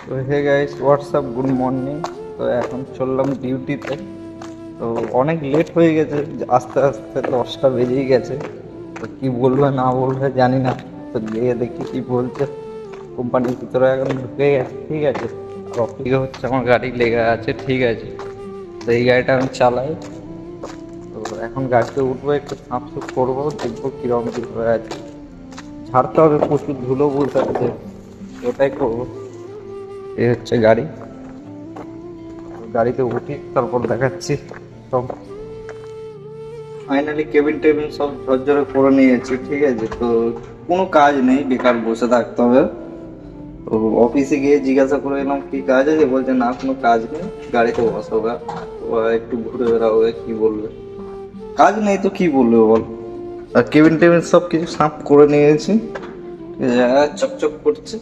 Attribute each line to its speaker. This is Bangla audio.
Speaker 1: তো hey guys, WhatsApp, good morning. তো এখন চললাম ডিউটিতে। তো অনেক লেট হয়ে গেছে, আস্তে আস্তে 10টা বেজেই গেছে। তো কী বলবে না বলবে জানি না। তো গিয়ে দেখি কী বলছে। কোম্পানির ভিতরে এখন ঢুকে গেছে, ঠিক আছে। আর অফিসে হচ্ছে আমার গাড়ি লেগে আছে, ঠিক আছে। তো এই গাড়িটা আমি চালাই। তো এখন গাড়িতে উঠবো, একটু সাফসুফ করবো, দেখবো কীরকম কী হয়ে আছে। ঝাড়তে হবে, প্রচুর ধুলো বলতে আছে, ওটাই করবো। এই হচ্ছে গাড়ি। গাড়িতে উঠি, তারপর দেখাচ্ছি সব। ফাইনালি কেবিন টেবিন সব ঝরঝরে করে নিয়েছি, ঠিক আছে। তো কোনো কাজ নেই, বেকার বসে থাকতে হবে। তো অফিসে গিয়ে জিজ্ঞাসা করে এলাম কি কাজ আছে, বলছে না কোনো কাজ নেই, গাড়িতে বসো গা। ওরা একটু ঘুরে বেড়াবে, কি বলবে, কাজ নেই তো কি বলবে বল। আর কেবিন টেবিন সব কিছু সাফ করে নিয়েছি, চকচক করছে।